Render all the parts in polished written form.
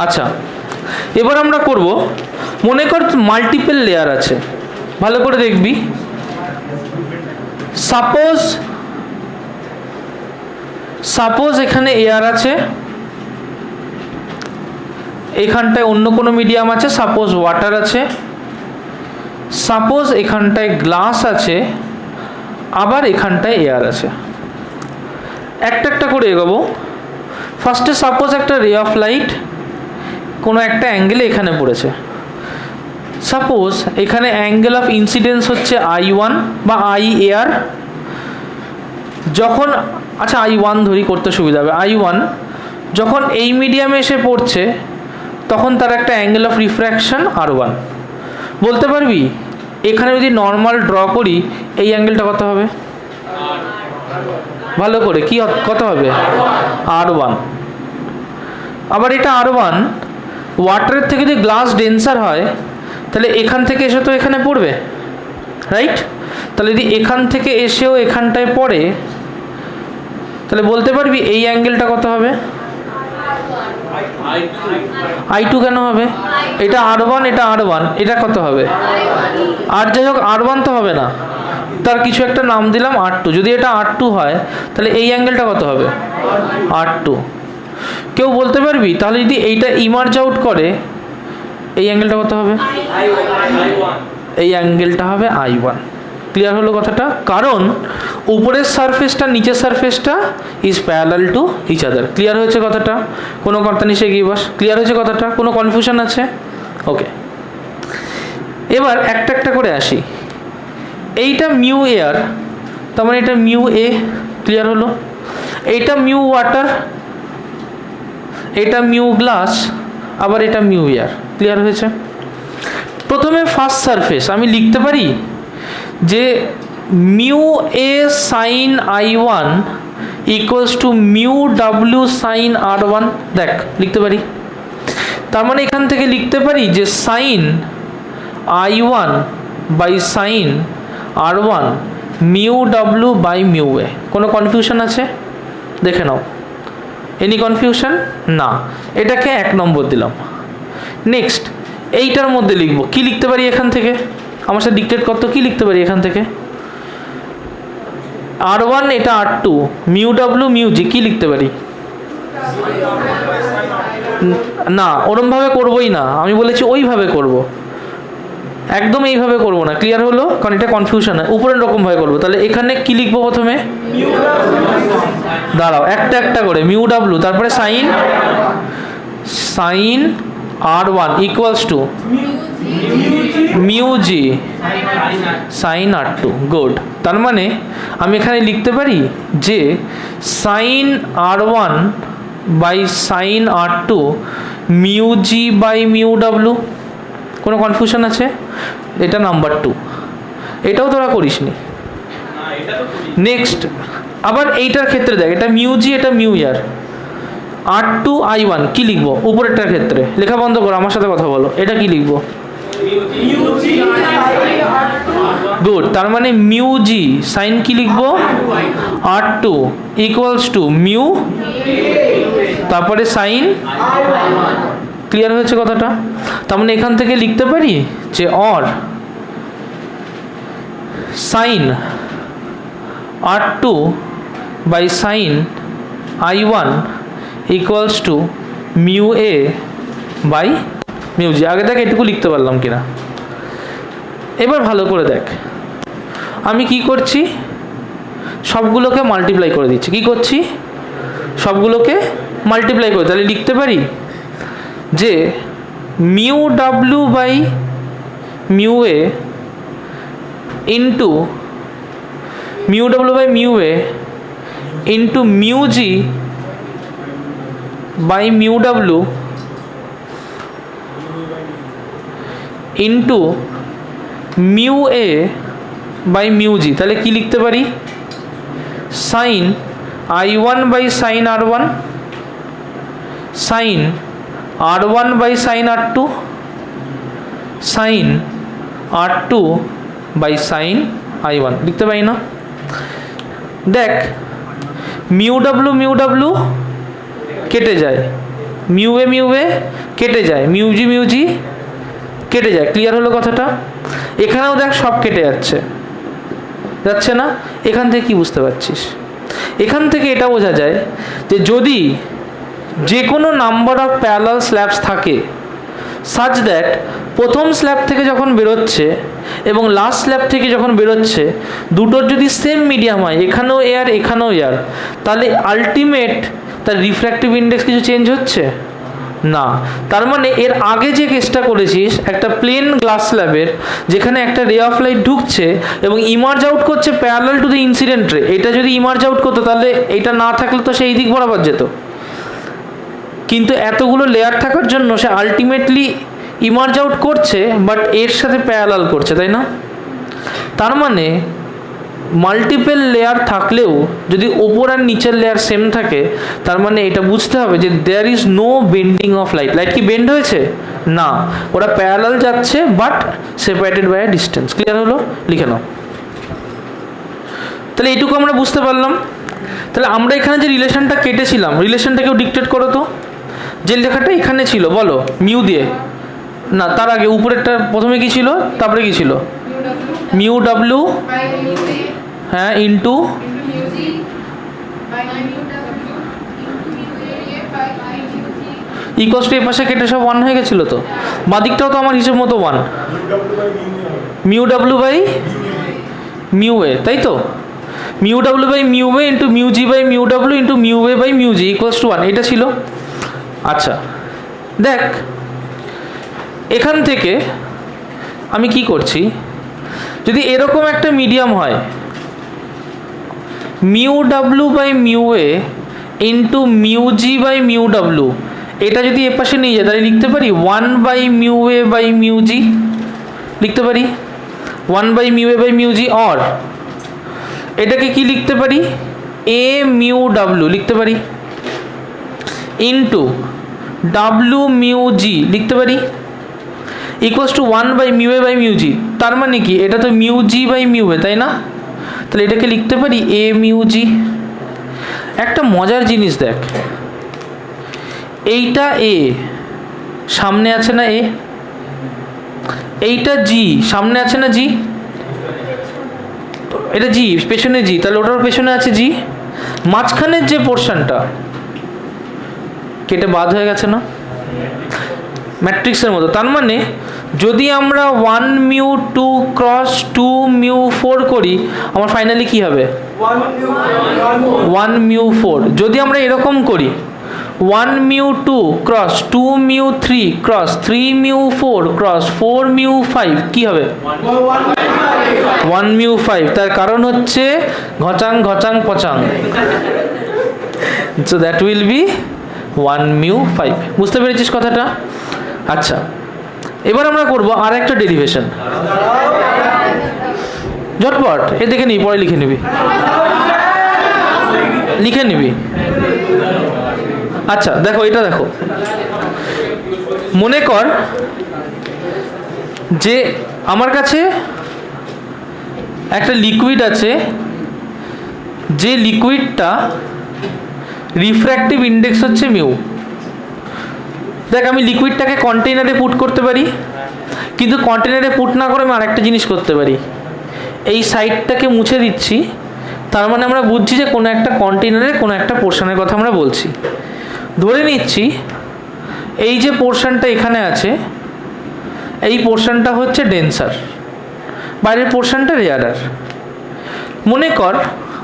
আচ্ছা, এবার আমরা করব, মনে কর মাল্টিপল লেয়ার আছে, ভালো করে দেখবি। সাপোজ এখানে এয়ার আছে, এখানটায় অন্য কোনো মিডিয়াম আছে, সাপোজ ওয়াটার আছে, সাপোজ এখানটায় গ্লাস আছে, আবার এখানটায় এয়ার আছে। একটা একটা করে এগোবো। ফার্স্টে সাপোজ একটা রে অফ লাইট কোনো একটা অ্যাঙ্গেলে এখানে পড়েছে। সাপোজ এখানে অ্যাঙ্গেল অফ ইনসিডেন্স হচ্ছে I1 বা I এয়ার। যখন আচ্ছা I1 ধরি, করতে সুবিধা হবে। I1 যখন এই মিডিয়ামে এসে পড়ছে তখন তার একটা অ্যাঙ্গেল অফ রিফ্র্যাকশন R1। বলতে পারবি এখানে যদি নর্মাল ড্র করি এই অ্যাঙ্গেলটা কত হবে? ভালো করে কি কত হবে? R1। আবার এটা R1, ওয়াটারের থেকে যদি গ্লাস ডেন্সার হয় তাহলে এখান থেকে এসে তো এখানে পড়বে, রাইট? তাহলে যদি এখান থেকে এসেও এখানটায় পড়ে তাহলে বলতে পারবি এই অ্যাঙ্গেলটা কত হবে? I2 কেন হবে? এটা R1, এটা R1, এটা কত হবে? আর যাই হোক R1 তো হবে না, তার কিছু একটা নাম দিলাম R2। যদি এটা R2 হয় তাহলে এই অ্যাঙ্গেলটা কত হবে? R2। কেউ বলতে পারবি তাহলে যদি এইটা ইমার্জ আউট করে এই অ্যাঙ্গেলটা কত হবে? এই অ্যাঙ্গেলটা হবে I1। ক্লিয়ার হলো কথাটা? কারণ উপরের সারফেসটা নিচের সারফেসটা is parallel to each other. Clear হয়েছে কথাটা? কোনো কর্তা নিচে এগিয়ে বস। ক্লিয়ার হয়েছে কথাটা? কোনো কনফিউশন আছে? ওকে, এবার একটা একটা করে আসি। এইটা মিউ এয়ার, তার মানে এটা মিউ এ। ক্লিয়ার হলো? এইটা মিউ ওয়াটার, এটা মিউ গ্লাস, আবার এটা মিউ এয়ার। ক্লিয়ার হয়েছে? প্রথমে ফার্স্ট সারফেস আমি লিখতে পারি যে mu a sine I1 equals to mu ডাব্লিউ সাইন R1। দেখ লিখতে পারি। তার মানে এখান থেকে লিখতে পারি যে sine I1 by sine R1 mu W by mu a. কোনো কনফিউশন আছে? দেখে নাও। Any confusion? না। এটাকে 1 নম্বর দিলাম। নেক্সট এইটার মধ্যে লিখবো। কি লিখতে পারি এখান থেকে? আমার সাথে ডিক্টেট করতো। কি লিখতে পারি এখান থেকে? R1 এটা R2 মিউ ডাব্লিউ মিউ জি। কি লিখতে পারি? না, ওরমভাবে করবোই না, আমি বলেছি ওইভাবে করব, একদম এইভাবে করব না। ক্লিয়ার হলো? কারণ এটা কনফিউশন হয়। উপরের রকমভাবে করবো। তাহলে এখানে কি লিখবো প্রথমে? দাঁড়াও, একটা একটা করে। মিউ ডাব্লিউ, তারপরে sine R1 equals to mu g sine R2। Good. তার মানে আমি এখানে লিখতে পারি যে sine R1 by sine R2 mu G by mu ডাব্লিউ। কোনো কনফিউশন আছে? এটা নাম্বার 2। এটাও তোরা করিসনি। নেক্সট আবার এইটার ক্ষেত্রে দেখ, এটা মিউ জি, এটা মিউ ইয়ার। R2 I1 কি লিখবো? উপরেরটার ক্ষেত্রে লেখা বন্ধ করো, আমার সাথে কথা বলো। এটা কি লিখবো? গুড। তার মানে মিউ জি সাইন কি লিখবো? R2 ইকুয়ালস টু মিউ, তারপরে সাইন। ক্লিয়ার হয়েছে কথাটা? তার মানে এখান থেকে লিখতে পারি যে or sine R2 by sine I1 equals to mu A by mu G. আগে দেখ এটুকু লিখতে পারলাম কিনা। এবার ভালো করে দেখ, আমি কি করছি? সবগুলোকে মাল্টিপ্লাই করে দিচ্ছি। কি করছি? সবগুলোকে মাল্টিপ্লাই করে। তাহলে লিখতে পারি যে mu W by mu A into mu W by mu A into mu G by mu W into mu A by mu G. তাহলে কি লিখতে পারি? Sine I1 by sine R1 sine R1 by sine R2 sine R2 by sine I1 লিখতে পারি না? দেখ mu W কেটে যায়, মিউ এ কেটে যায়, মিউজি কেটে যায়। ক্লিয়ার হলো কথাটা? এখানেও দেখ সব কেটে যাচ্ছে না? এখান থেকে কি বুঝতে পারছিস? এখান থেকে এটা বোঝা যায় যে যদি যে কোনো নাম্বার অফ প্যারালাল স্ল্যাবস থাকে সাচ দ্যাট প্রথম স্ল্যাব থেকে যখন বেরোচ্ছে এবং লাস্ট স্ল্যাব থেকে যখন বেরোচ্ছে দুটোর যদি সেম মিডিয়াম হয়, এখানেও এয়ার এখানেও এয়ার, তাহলে আলটিমেট তার রিফ্র্যাক্টিভ ইন্ডেক্স কিছু চেঞ্জ হচ্ছে না। তার মানে এর আগে যে কেসটা করেছিস একটা প্লেন গ্লাস স্ল্যাবের, যেখানে একটা রে অফ লাইট ঢুকছে এবং ইমার্জ আউট করছে প্যারালাল টু দ্য ইনসিডেন্ট রে, এটা যদি ইমার্জ আউট করতো তাহলে এটা না থাকলে তো সেই দিক বরাবর যেত, কিন্তু এতগুলো লেয়ার থাকার জন্য সে আলটিমেটলি ইমার্জ আউট করছে বাট এর সাথে প্যারালাল করছে, তাই না? তার মানে মাল্টিপল লেয়ার থাকলেও যদি ওপর আর নিচের লেয়ার সেম থাকে, তার মানে এটা বুঝতে হবে যে there is no bending of light. Light কি বেন্ড হয়েছে? না, ওরা প্যারালাল যাচ্ছে but separated by a distance. Clear হলো? লিখে নাও। তাহলে এইটুকু আমরা বুঝতে পারলাম। তাহলে আমরা এখানে যে রিলেশনটা কেটেছিলাম, রিলেশনটাকেও ডিকটেট করো তো। যে লেখাটা এখানে ছিল বলো, মিউ দিয়ে না, তার আগে উপরেরটা প্রথমে কি ছিল, তারপরে কি ছিল? মিউ ডাব্লিউ, হ্যাঁ, ইন্টু ইকোয়াস টু এ পাশে কেটে সব 1 হয়ে গেছিলো তো। বাদিকটাও তো আমার হিসেব মতো 1, mu W by mu A, তাই তো? Mu W by mu A into mu G by mu W into mu A by mu G equals to 1, এটা ছিল। আচ্ছা দেখ, এখান থেকে আমি কি করছি, যদি এরকম একটা মিডিয়াম হয় mu W by mu A into mu G by mu W, এটা যদি এ পাশে নিয়ে যায় তাহলে লিখতে পারি 1 by mu A by mu G, লিখতে পারি 1 by mu A by mu G. Or এটাকে কি লিখতে পারি, এ মিউ ডাব্লিউ লিখতে পারি ইন্টু ডাব্লিউ মিউ জি লিখতে পারি equals to 1 by mu A by mu G. তার মানে কি, এটা তো mu G by mu A, তাই না? তাহলে এটাকে লিখতে পারি এ মিউ জি। একটা মজার জিনিস দেখ, এইটা এ, সামনে আছে না এ, এইটা জি, সামনে আছে না জি, এটা জি পেছনে জি, তাহলে ওটার পেছনে আছে জি। মাঝখানের যে পোর্শনটা কেটে বাদ হয়ে গেছে না, ম্যাট্রিক্সের মতো। তার মানে যদি আমরা 1 মিউ 2 ক্রস 2 মিউ 4 করি, আমার ফাইনালি কি হবে 1 মিউ 4। যদি আমরা এরকম করি 1 mu 2 cross 2 mu 3 cross 3 mu 4 cross 4 mu 5, কি হবে 1 মিউ 5। তার কারণ হচ্ছে ঘচাং ঘচাং পচাং, so that will be 1 mu 5। বুঝতে পেরেছিস কথাটা? আচ্ছা, এবার আমরা করব আর একটা ডেরিভেশন। ঝটপট এ দেখে নিবি, পরে লিখে নিবি, লিখে নিবি। আচ্ছা দেখো, এটা দেখো, মনে কর যে আমার কাছে একটা লিকুইড আছে, যে লিকুইডটা রিফ্র্যাক্টিভ ইন্ডেক্স হচ্ছে মিউ। দেখ, আমি লিকুইডটাকে কন্টেইনারে পুট করতে পারি, কিন্তু কন্টেইনারে পুট না করে আমি আরেকটা জিনিস করতে পারি, এই সাইডটাকে মুছে দিচ্ছি। তার মানে আমরা বুঝছি যে কোনো একটা কন্টেইনারের কোনো একটা পোর্শনের কথা আমরা বলছি। ধরে নিচ্ছি এই যে পোর্শনটা এখানে আছে, এই পোর্শনটা হচ্ছে ডেন্সার, বাইরের পোর্শনটা রেয়ারার। মনে কর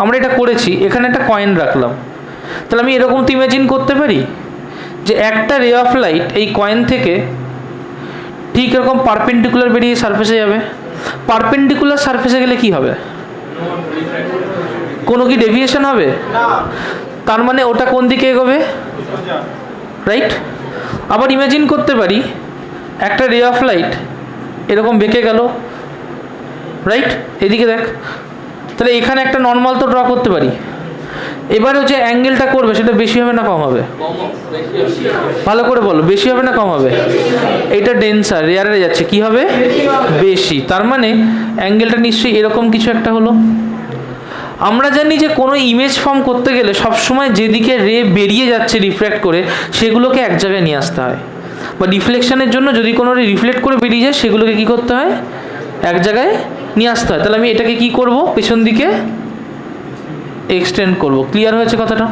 আমরা এটা করেছি, এখানে একটা কয়েন রাখলাম, তাহলে আমি এরকম তো ইমাজিন করতে পারি যে একটা রে অফ লাইট এই কয়েন থেকে ঠিক এরকম পারপেন্ডিকুলার বেরিয়ে সারফেসে যাবে। পারপেন্ডিকুলার সারফেসে গেলে কি হবে, কোনো কি ডেভিয়েশন হবে? তার মানে ওটা কোন দিকে এগোবে, রাইট? আবার ইমাজিন করতে পারি একটা রে অফ লাইট এরকম বেঁকে গেল, রাইট? এদিকে দেখ, তাহলে এখানে একটা নর্মাল তো ড্র করতে পারি। এবারে যে অ্যাঙ্গেলটা করবে সেটা বেশি হবে না কম হবে? ভালো করে বলো, বেশি হবে না কম হবে? এইটা ডেন্সার, রেয়ারে যাচ্ছে, কি হবে বেশি। তার মানে অ্যাঙ্গেলটা নিশ্চয়ই এরকম কিছু একটা হলো। আমরা জানি যে কোনো ইমেজ ফর্ম করতে গেলে সবসময় যেদিকে রে বেরিয়ে যাচ্ছে রিফ্লেক্ট করে সেগুলোকে এক জায়গায় নিয়ে আসতে হয়, বা রিফ্লেকশনের জন্য যদি কোনো রিফ্লেক্ট করে বেরিয়ে যায় সেগুলোকে কী করতে হয়, এক জায়গায় নিয়ে আসতে হয়। তাহলে আমি এটাকে কি করব, পেছন দিকে এক্সটেন্ড করব। ক্লিয়ার হয়েছে কথাটা?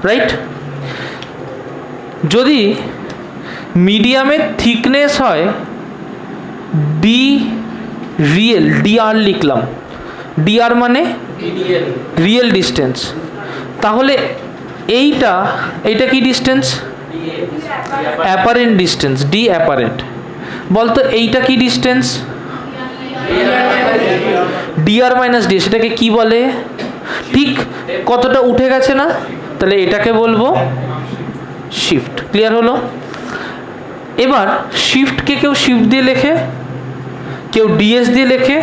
রাইট। যদি মিডিয়ামের থিকনেস হয় ডি রিয়েল, ডিআর লিখলাম, ডিআর মানে রিয়েল ডিস্টেন্স, তাহলে এইটা কি distance, apparent distance, D apparent. বলতো এইটা কি ডিস্টেন্স, ডিআর মাইনাস ডি, সেটাকে কি বলে, ঠিক কতটা উঠে গেছে না, তাহলে এটাকে বলবো শিফট। ক্লিয়ার হলো? এবার শিফটকে কেউ শিফট দিয়ে লেখে, কেউ ডিএস দিয়ে লেখে,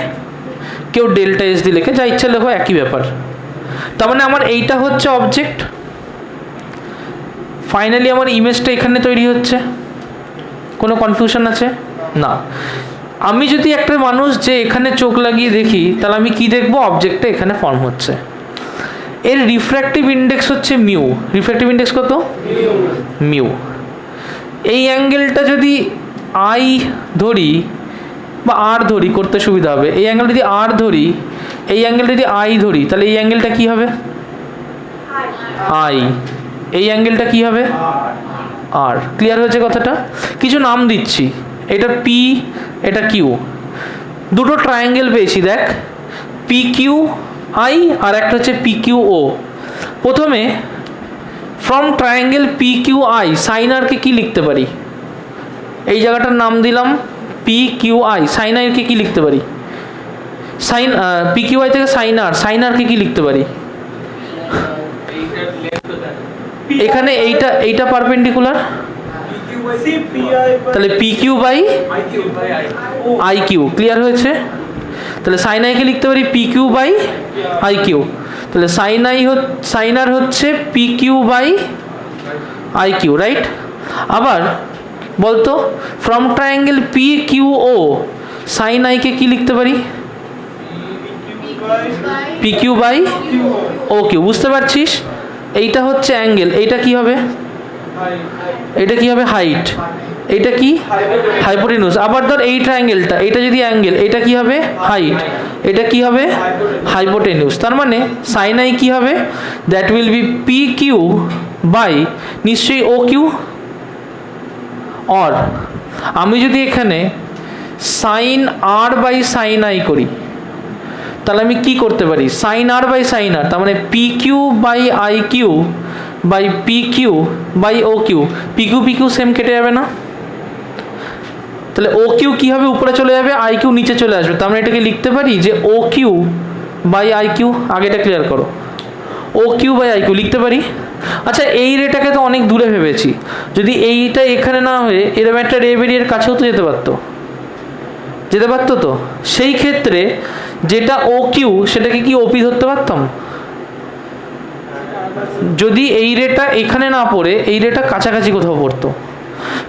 কেউ ডেল্টা এস দিয়ে লেখে, যা ইচ্ছা লেখো, একই ব্যাপার। তার মানে আমার এইটা হচ্ছে অবজেক্ট, ফাইনালি আমার ইমেজটা এখানে তৈরি হচ্ছে। কোনো কনফিউশন আছে না? আমি যদি একটা মানুষ যে এখানে চোখ লাগিয়ে দেখি, তাহলে আমি কি দেখবো, অবজেক্টটা এখানে ফর্ম হচ্ছে। এর রিফ্র্যাক্টিভ ইন্ডেক্স হচ্ছে মিউ। রিফ্র্যাক্টিভ ইন্ডেক্স কত? মিউ। এই অ্যাঙ্গেলটা যদি আই ধরি বা আর ধরি, করতে সুবিধা হবে, এই অ্যাঙ্গেল যদি আর ধরি, এই অ্যাঙ্গেল যদি আই ধরি, তাহলে এই অ্যাঙ্গেলটা কি হবে, আই। এই অ্যাঙ্গেলটা কি হবে, আর। ক্লিয়ার হয়েছে কথাটা? কিছু নাম দিচ্ছি, এটা পি, এটা কিউ, দুটো ট্রায়াঙ্গেল পেয়েছি, দেখ, পি কিউ আই আর একটা হচ্ছে পি কিউ ও। প্রথমে from triangle P Q I sine আরকে কী লিখতে পারি, এই জায়গাটার নাম দিলাম পি কিউ আই। সাইন আইকে কী লিখতে পারি, সাইন পি কিউ আই থেকে সাইন আরকে কী লিখতে পারি, এখানে এইটা পারপেন্ডিকুলার, তাহলে P Q by I Q. Clear হয়েছে? তাহলে সাইন আইকে লিখতে পারি P Q by I Q, তাহলে সাইন আর হচ্ছে P Q by I Q, right. আবার বলতো from triangle P Q O sine আইকে কি লিখতে পারি, P Q by O Q. বুঝতে পারছিস? এইটা হচ্ছে অ্যাঙ্গেল, এইটা কি হবে, এটা কি হবে, হাইট, এটা কি হাইপোটেনিউস। আবার ধর এই ট্রায়াঙ্গেলটা, এটা যদি অ্যাঙ্গেল, এটা কি হবে, হাইট, এটা কি হবে, হাইপোটেনিউস। তার মানে সাইন আই কি হবে, that will be p Q by নিশ্চয়ই ও কিউ। অর আমি যদি এখানে sine R by sine i করি, তাহলে আমি কি করতে পারি, sine R by sine r, তার মানে p Q by I q by p Q by O q. P q same কেটে যাবে না, তাহলে ও কিউ কী হবে, উপরে চলে যাবে, আই কিউ নিচে চলে আসবে। তার মানে এটাকে লিখতে পারি যে O Q by I Q. আগেটা ক্লিয়ার করো, O Q by I Q লিখতে পারি। আচ্ছা, এই রেটাকে তো অনেক দূরে ভেবেছি, যদি এইটা এখানে না হয়ে এরকম একটা রে বেরিয়ে কাছেও তো যেতে পারতো তো। সেই ক্ষেত্রে যেটা ও কিউ সেটাকে কি ওপি ধরতে পারতাম, যদি এই রেটা এখানে না পড়ে এই রেটা কাছাকাছি কোথাও পড়তো,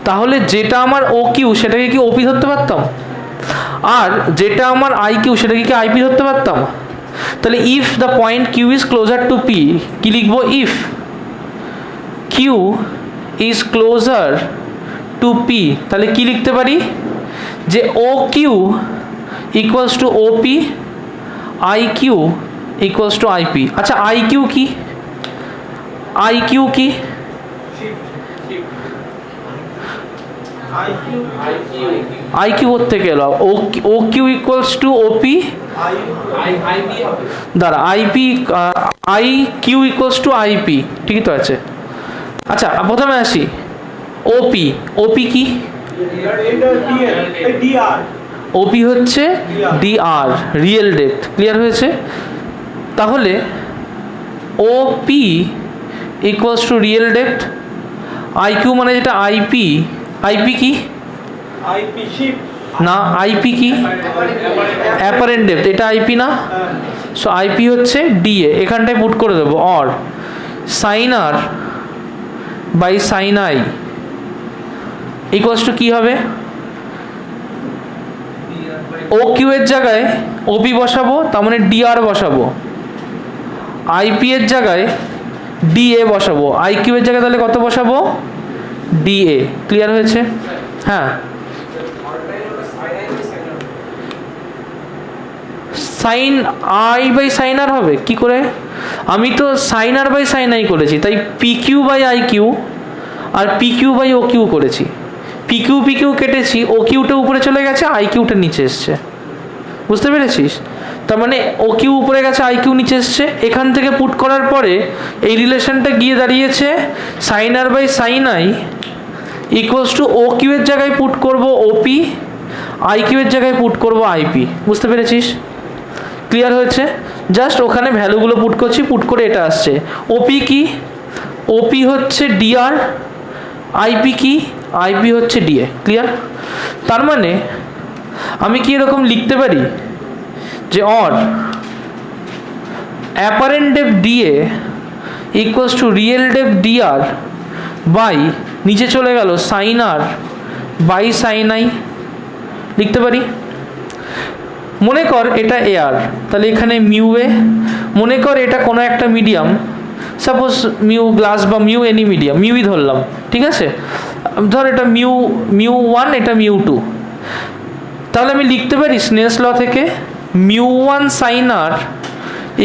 তাহলে যেটা আমার ও কিউ সেটাকে কি ওপি ধরতে পারতাম, আর যেটা আমার আই কিউ সেটাকে কি আইপি ধরতে পারতাম। তাহলে if the point Q is closer to P, কি লিখবো, if Q is closer to P, তাহলে কি লিখতে পারি যে O Q equals to OP, I Q equals to IP. আচ্ছা, আই কিউ কি, আই কিউ কি, আই কিউ ওর থেকে এলো, O Q equals to OP, দাঁড়া, IP, I Q equals to IP, ঠিকই তো আছে। আচ্ছা, প্রথমে আসি ওপি। ওপি কি, ওপি হচ্ছে ডিআর, রিয়েল ডেপথ। ক্লিয়ার হয়েছে? তাহলে OP equals to real depth, IQ মানে যেটা আইপি, আইপি কি, না আইপি কি, অ্যাপারেন্ট ডেপথ, এটা আইপি না। সো আইপি হচ্ছে ডিএ, এখানটায় পুট করে দেবো, or sine R by sine I equals to কী হবে, ও কিউ এর জায়গায় ওপি বসাবো, তার মানে ডিআর বসাবো, আইপি এর জায়গায় ডিএ বসাবো, আইকিউ এর জায়গায় তাহলে কত বসাবো? ডিএ। ক্লিয়ার হয়েছে? হ্যাঁ, sine i by sine r হবে কি করে? আমি তো sine R by sine i করেছি, তাই p Q by I q আর p Q by O q করেছি। পি কিউ কেটেছি, ও কিউটা উপরে চলে গেছে, আই কিউটা নিচে এসছে। বুঝতে পেরেছিস? তার মানে ও কিউ উপরে গেছে, আই কিউ নিচে এসছে। এখান থেকে পুট করার পরে এই রিলেশনটা গিয়ে দাঁড়িয়েছে sine R by sine I equals to o q এর জায়গায় পুট করবো ওপি, আই কিউ এর জায়গায় পুট করবো আইপি। বুঝতে পেরেছিস? ক্লিয়ার হয়েছে? জাস্ট ওখানে ভ্যালুগুলো পুট করছি, পুট করে এটা আসছে। ওপি কি? ওপি হচ্ছে ডিআর, আইপি কি? আইপি হচ্ছে ডিএ। ক্লিয়ার? তার মানে আমি কি এরকম লিখতে পারি যে or apparent depth DA equals to real depth DR by নিচে চলে গেল sine R by sine i. লিখতে পারি? মনে কর এটা এয়ার, তাহলে এখানে মিউ এ। মনে কর এটা কোনো একটা মিডিয়াম, সাপোজ মিউ গ্লাস বা মিউ এনি মিডিয়াম, মিউই ধরলাম, ঠিক আছে? ধর এটা মিউ ওয়ান, এটা মিউ টু। তাহলে আমি লিখতে পারি স্নেলস ল থেকে mu one sine r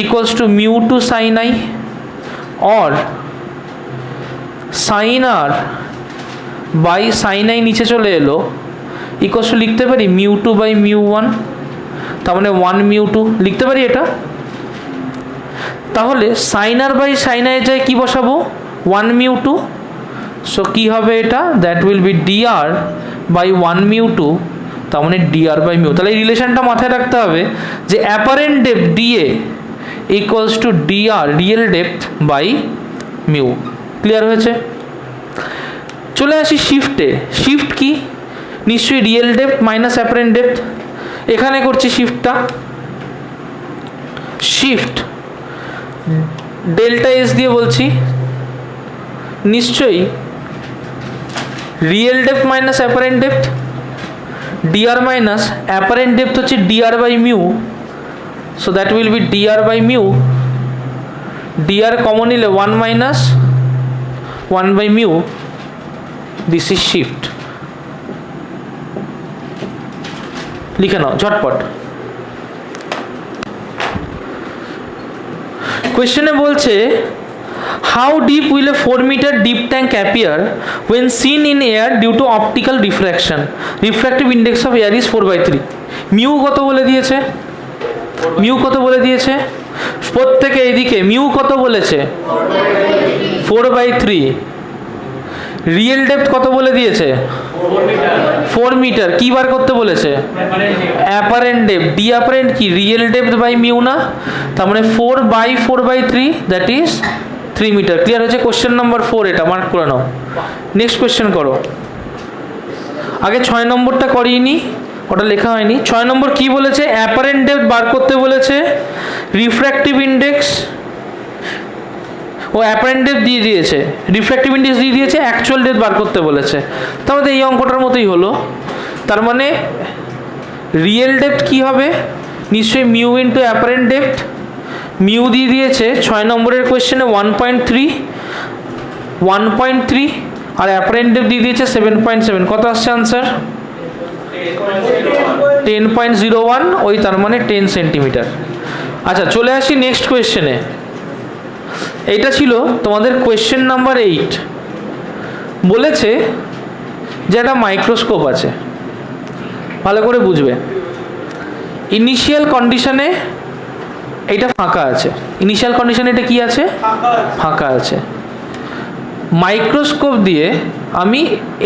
equals to mu two sine i, or sine R by sine i নিচে চলে এলো ইকুয়ালস টু লিখতে পারি mu two by mu one, তার মানে ওয়ান মিউ টু। লিখতে পারি এটা? তাহলে sine R by sine I যায় কি বসাবো? One mu two. সো কি হবে এটা? That will be DR by one mu two, তার মানে ডিআর বাই মিউ। তাহলে এই রিলেশনটা মাথায় রাখতে হবে যে apparent depth DA equals to DR real depth by mu. Clear হয়েছে? চলে আসি শিফটে। শিফট কি? নিশ্চয়ই real depth minus apparent depth. এখানে করছি শিফটটা, শিফট ডেল্টা এস দিয়ে বলছি, নিশ্চয়ই real depth minus apparent depth, DR minus apparent depth হচ্ছে DR by mu, so that will be DR by mu. DR common নিলে one minus one by mu, this is shift. লিখে নাও ঝটপট। কোয়েশ্চেনে বলছে how deep will a 4 metre deep tank appear when seen in air due to optical diffraction? Refractive index of air is 4/3. Mu কত বলে দিয়েছে? Mu কত বলে দিয়েছে? প্রত্যেকে এইদিকে মিউ কত বলেছে? 4/3। রিয়েল ডেপথ কত বলে দিয়েছে? 4 মিটার। কি বার করতে বলেছে? Apparent depth. ডি অ্যাপারেন্ট কি? রিয়েল ডেপথ বাই মিউ না? তার মানে 4/4/3 দ্যাট ইজ 3 মিটার। ক্লিয়ার হয়েছে? কোশ্চেন নাম্বার 4 এটা মার্ক করে নাও। নেক্সট কোশ্চেন করো। আগে 6 নম্বরটা করিনি, ওটা লেখা হয়নি। 6 নম্বর কি বলেছে? অ্যাপারেন্ট ডেপথ বার করতে বলেছে, রিফ্র্যাক্টিভ ইন্ডেক্স ও অ্যাপারেন্ট ডেপথ দিয়ে দিয়েছে, রিফ্র্যাক্টিভ ইন্ডেক্স দিয়ে দিয়েছে, অ্যাকচুয়াল ডেপথ বার করতে বলেছে। তাহলে এই অঙ্কটার মতোই হলো। তার মানে রিয়েল ডেপথ কি হবে? নিশ্চয়ই mu into apparent depth. Mu দিয়ে দিয়েছে 6 নম্বরের কোয়েশ্চেনে 1.3 আর অ্যাপারেন্ট ডেপথ দিয়ে দিয়েছে 7.7। কত আসছে আনসার? 10.01, ওই তার মানে 10 সেন্টিমিটার। আচ্ছা চলে আসি নেক্সট কোয়েশ্চেনে। এইটা ছিল তোমাদের কোয়েশ্চেন নাম্বার 8। বলেছে যে একটা মাইক্রোস্কোপ আছে, ভালো করে বুঝবে। ইনিশিয়াল কন্ডিশনে এইটা ফাঁকা আছে। ইনিশিয়াল কন্ডিশনে এটা কি আছে? ফাঁকা আছে। মাইক্রোস্কোপ দিয়ে আমি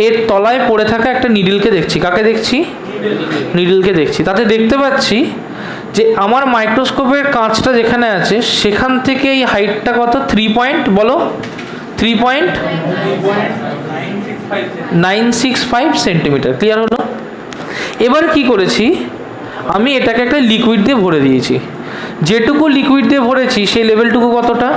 এর তলায় পড়ে থাকা একটা নিডলকে দেখছি। কাকে দেখছি? নিডলকে দেখছি। তাতে দেখতে পাচ্ছি যে আমার মাইক্রোস্কোপের কাঁচটা যেখানে আছে সেখান থেকে এই হাইটটা কত? 3.965 সেন্টিমিটার। ক্লিয়ার হলো? এবার কি করেছি? আমি এটাকে একটা লিকুইড দিয়ে ভরে দিয়েছি। যেটুকু লিকুইড দিয়ে ভরেছি সেই লেভেলটুকু কতটা?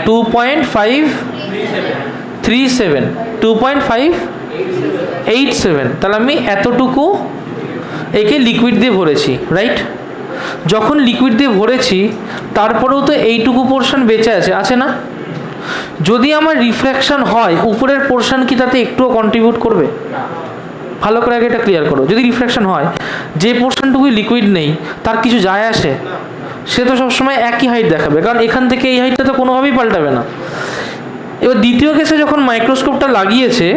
2.587। তাহলে আমি এতটুকু একে লিকুইড দিয়ে ভরেছি, রাইট? যখন লিকুইড দিয়ে ভরেছি তারপরেও তো এইটুকু পোর্শন বেঁচে আছে না? যদি আমার রিফ্র্যাকশন হয় উপরের পোর্শন কি তাতে একটুও কন্ট্রিবিউট করবে? ভালো করে আগে এটা ক্লিয়ার করো। যদি রিফ্র্যাকশন হয়, যে পোর্শনটুকুই লিকুইড নেই তার কিছু যায় আসে? সে তো সবসময় একই হাইট দেখাবে, কারণ এখান থেকে এই হাইটটা তো কোনোভাবেই পাল্টাবে না। এবার দ্বিতীয় কেসে যখন মাইক্রোস্কোপটা লাগিয়েছে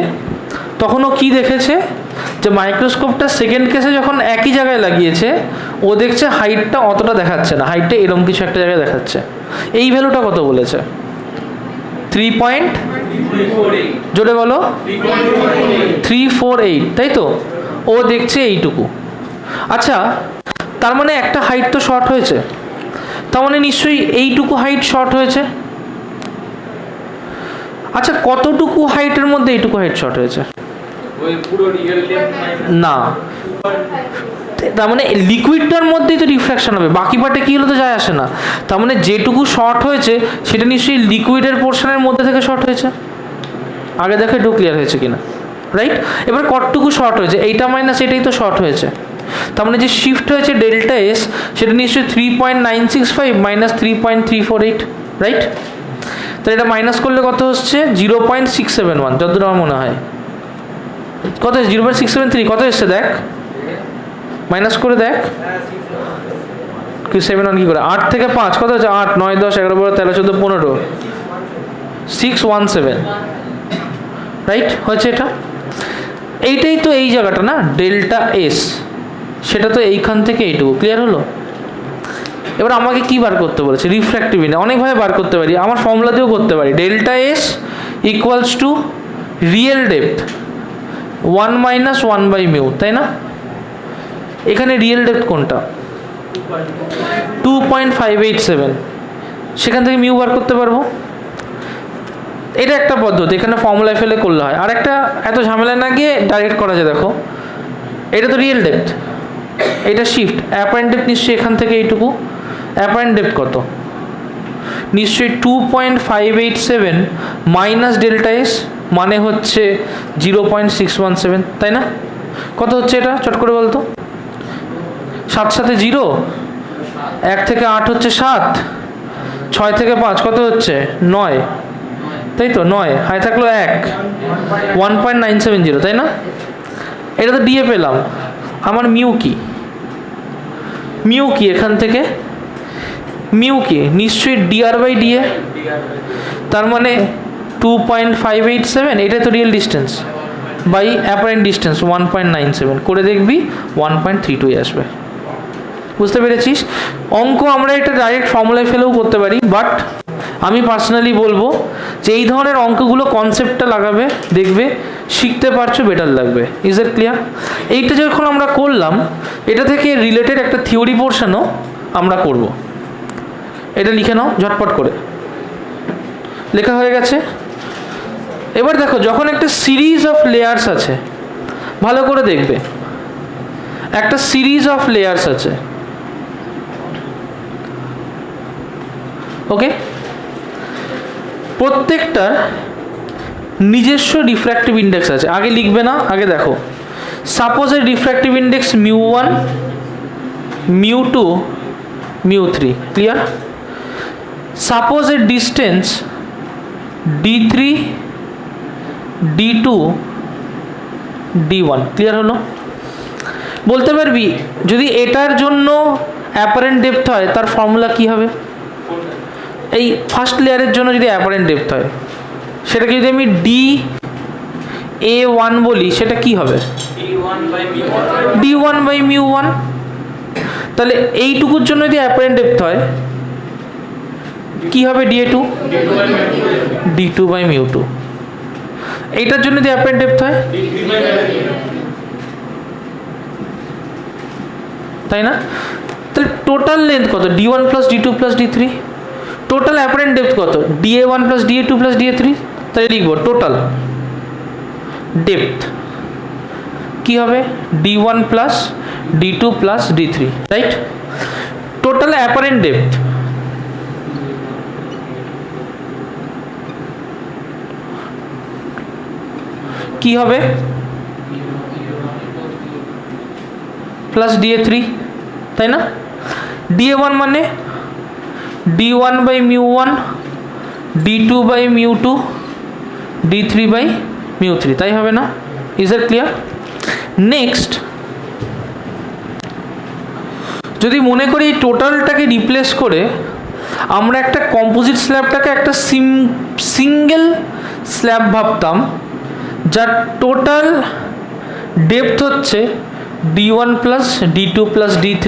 তখনও কি দেখেছে, যে মাইক্রোস্কোপটা সেকেন্ড কেসে যখন একই জায়গায় লাগিয়েছে ও দেখছে হাইটটা অতটা দেখাচ্ছে না, হাইটটা এরকম কিছু একটা জায়গায় দেখাচ্ছে। এই ভ্যালুটা কত বলেছে? 3. জোরে বলো, 348, তাই তো? ও দেখছে এইটুকু। আচ্ছা, তার মানে একটা হাইট তো শর্ট হয়েছে, তার মানে নিশ্চয়ই এইটুকু হাইট শর্ট হয়েছে। আচ্ছা, কতটুকু হাইটের মধ্যে এইটুকু হাইট শর্ট হয়েছে? না, তার মানে লিকুইডটার মধ্যেই তো রিফ্র্যাকশন হবে, বাকি পার্টে কি হলো তো যায় আসে না। তার মানে যেটুকু শর্ট হয়েছে সেটা নিশ্চয়ই লিকুইডের পোর্শনের মধ্যে থেকে শর্ট হয়েছে। আগে দেখো একটু ক্লিয়ার হয়েছে কিনা, রাইট? এবার কতটুকু শর্ট হয়েছে, এইটা মাইনাস এটাই তো শর্ট হয়েছে। তার মানে যে শিফট হয়েছে ডেল্টা এস সেটা নিশ্চয়ই 3.965 মাইনাস 3.348, রাইট? তো এটা মাইনাস করলে কত হচ্ছে? 0.671, যতদূর আমার মনে হয়। কত 0.673 কত এসছে দেখ, মাইনাস করে দেখ। 7 কি করে, 8 থেকে 5 কত হচ্ছে? 8, 9, 10, 11, 12, 13, 14, 15, 617, রাইট? হয়েছে এটা। এইটাই তো এই জায়গাটা না, ডেল্টা এস, সেটা তো এইখান থেকে এইটুকু। ক্লিয়ার হলো? এবার আমাকে কি বার করতে বলেছে? Refractive index. অনেকভাবে বার করতে পারি, আমার ফর্মুলা দিয়েও করতে পারি। Delta S equals to real depth 1 minus 1/μ, তাই না? এখানে রিয়েল ডেপথ কোনটা? 2.587, সেখান থেকে মিউ বার করতে পারবো। এটা একটা পদ্ধতি, এখানে ফর্মুলায় ফেলে করলে হয়। আর একটা, এত ঝামেলা না গিয়ে ডাইরেক্ট করা যায়। দেখো, এটা তো রিয়েল ডেপথ, এটা শিফট। অ্যাপারেন্ট ডেপথ নিশ্চয়ই এখান থেকে এইটুকু। অ্যাপারেন্ট ডেপথ কত? নিশ্চয়ই 2.587 মাইনাস ডেল্টা এস, মানে হচ্ছে 0.617, তাই না? কত হচ্ছে এটা চট করে বলতো? 7 সাথে 0, 1 থেকে 8 হচ্ছে 7, 6 থেকে 5 কত হচ্ছে? 9, তাই তো? 9 হাই থাকলো 1, 1.970, তাই না? এটা তো ডিএ পেলাম। আমার মিউ কি? মিউ কি এখান থেকে? মিউ কি? নিশ্চয়ই ডিআর বাই ডিএ। তার মানে 2.587, এটা তো real distance, by apparent distance 1.97 করে দেখবি 1.32 আসবে। বুঝতে পেরেছিস? অঙ্ক আমরা এটা ডাইরেক্ট ফর্মুলায় ফেলেও করতে পারি, বাট আমি পার্সোনালি বলবো যে এই ধরনের অঙ্কগুলো কনসেপ্টটা লাগাবে, দেখবে শিখতে পারছো, বেটার লাগবে। Is it clear? এইটা যখন আমরা করলাম, এটা থেকে রিলেটেড একটা থিওরি পোর্শনও আমরা করব। এটা লিখে নাও ঝটপট করে। লেখা হয়ে গেছে? এবার দেখো, যখন একটা সিরিজ অফ লেয়ার্স আছে, ভালো করে দেখবে, একটা সিরিজ অফ লেয়ার্স আছে, ওকে? প্রত্যেকটার নিজস্ব রিফ্র্যাক্টিভ ইন্ডেক্স আছে। আগে লিখবে না, আগে দেখো। সাপোজ এর রিফ্র্যাক্টিভ ইন্ডেক্স μ1, μ2, μ3, ক্লিয়ার? সাপোজ এর distance d3, d2, d1, clear হলো? বলতে পারবি যদি এটার জন্য অ্যাপারেন্ট ডেপথ হয় তার ফর্মুলা কি হবে? এই ফার্স্ট লেয়ারের জন্য যদি অ্যাপারেন্ট ডেপথ হয়, সেটাকে যদি আমি DA1 বলি, সেটা কি হবে? D1/μ1। তাহলে এইটুকুর জন্য যদি অ্যাপারেন্ট ডেপথ হয় কি হবে? DA2, D2/μ2। এইটার জন্য যদি অ্যাপারেন্ট ডেপথ হয়, তাই না? তাহলে টোটাল লেন্থ কত? D1 plus D2 plus D3। Total apparent depth কত? DA1 plus DA2 plus DA3। তাহলে লিখবো টোটাল ডেপথ কি হবে? D1 plus D2 plus D3, right? Total apparent depth কি হবে? প্লাস DA3, তাই না? dA1 মানে d1 by mu one, d2 by mu two, d3 by মিউ3, তাই হবে না? Is it clear? নেক্সট যদি মনে করি এই টোটালটাকে রিপ্লেস করে আমরা একটা কম্পোজিট স্ল্যাবটাকে একটা সিঙ্গেল স্ল্যাব ভাবতাম, যার টোটাল ডেপথ হচ্ছে d1 plus d2 plus d3,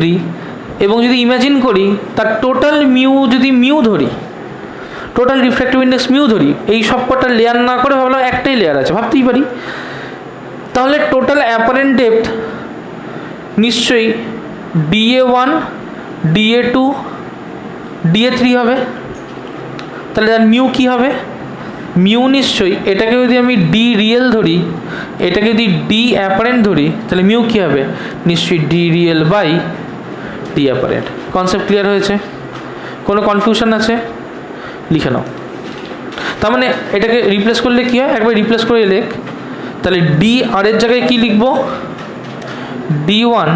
এবং যদি ইমাজিন করি তার টোটাল মিউ, যদি মিউ ধরি, টোটাল রিফ্র্যাক্টিভ ইন্ডেক্স মিউ ধরি, এই সব কটা লেয়ার না করে ভাবলাম একটাই লেয়ার আছে, ভাবতেই পারি, তাহলে টোটাল অ্যাপারেন্ট ডেপথ নিশ্চয়ই dA1, dA2, dA3 হবে। তাহলে তার মিউ কী হবে? মিউ নিশ্চয়ই, এটাকে যদি আমি ডি রিয়েল ধরি, এটাকে যদি ডি অ্যাপারেন্ট ধরি, তাহলে মিউ কী হবে? নিশ্চয়ই d real by d apparent. Concept clear হয়েছে? কোনো কনফিউশন আছে? লিখে নাও। তার মানে এটাকে রিপ্লেস করলে কী হয়? একবার রিপ্লেস করে লেখ। তাহলে ডি আর এর জায়গায় কী লিখবো? d1,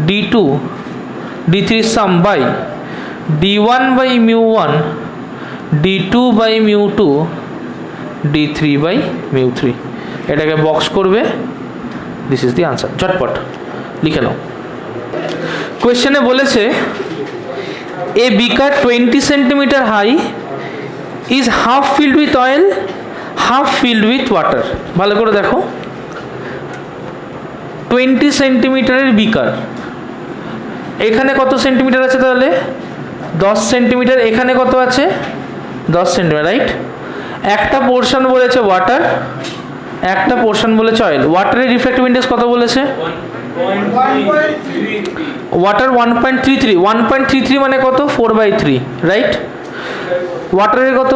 d2, d3 sum by d1 by mu one, d2 by mu two, d3 by মিউ3। এটাকে বক্স করবে, দিস ইজ দি আনসার। ঝটপট লিখে নাও। কোয়েশ্চেনে বলেছে a beaker 20 centimetre high is half filled with oil, half filled with water. ভালো করে দেখো, 20 সেন্টিমিটারের বিকার, এখানে কত সেন্টিমিটার আছে? তাহলে 10 সেন্টিমিটার। এখানে কত আছে? 10 সেন্টিমিটার, রাইট? একটা পোর্শন বলেছে ওয়াটার, একটা পোর্শন বলেছে অয়েল। ওয়াটারের রিফ্র্যাক্টিভ ইন্ডেক্স কত বলেছে? ওয়াটার 1.33, 1.33 মানে কত? 4/3, রাইট? ওয়াটারের কত?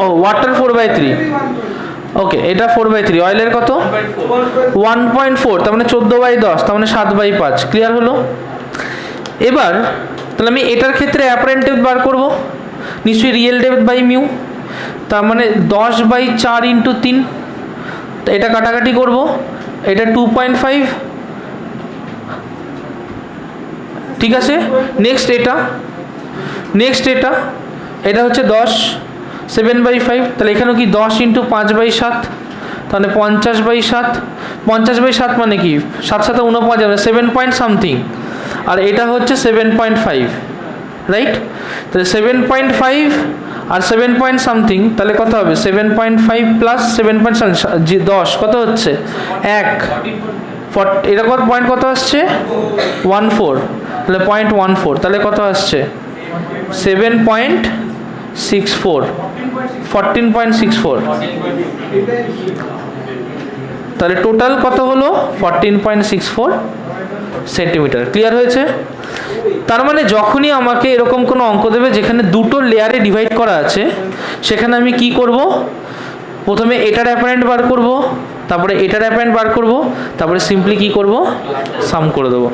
ও ওয়াটার 4/3, ওকে, এটা 4/3। অয়েলের কত? 1.4, তার মানে 14/10, তার মানে 7/5। ক্লিয়ার হলো? এবার তাহলে আমি এটার ক্ষেত্রে অ্যাপারেন্ট ডেপথ বার করব, নিশ্চয়ই রিয়েল ডেপথ বাই মিউ, তার মানে 10/4 ইন্টু 3, তো এটা কাটাকাটি করব, এটা 2.5, ঠিক আছে? নেক্সট এটা, নেক্সট এটা, এটা হচ্ছে 10, 7/5, তাহলে এখানেও কি 10 ইন্টু 5/7, তাহলে 50/7, 50/7 মানে কি? 7 7 49, 7 পয়েন্ট সামথিং, আর এটা হচ্ছে 7.5, রাইট? তাহলে 7.5 আর 7 পয়েন্ট সামথিং, তাহলে কত হবে? 7.5 প্লাস 7.10 কত হচ্ছে? 1, এটা কত পয়েন্ট, কত আসছে? 14, তাহলে 0.14, তাহলে কত আসছে? 7.64, 14.64, তাহলে টোটাল কত হলো? 14.64 সেন্টিমিটার। ক্লিয়ার হয়েছে? তার মানে যখনই আমাকে এরকম কোনো অঙ্ক দেবে যেখানে দুটো লেয়ারে ডিভাইড করা আছে, সেখানে আমি কি করব? প্রথমে এটার অ্যাপারেন্ট বার করব, তারপরে এটার অ্যাপারেন্ট বার করব, তারপরে সিম্পলি কি করব? সাম করে দেবো।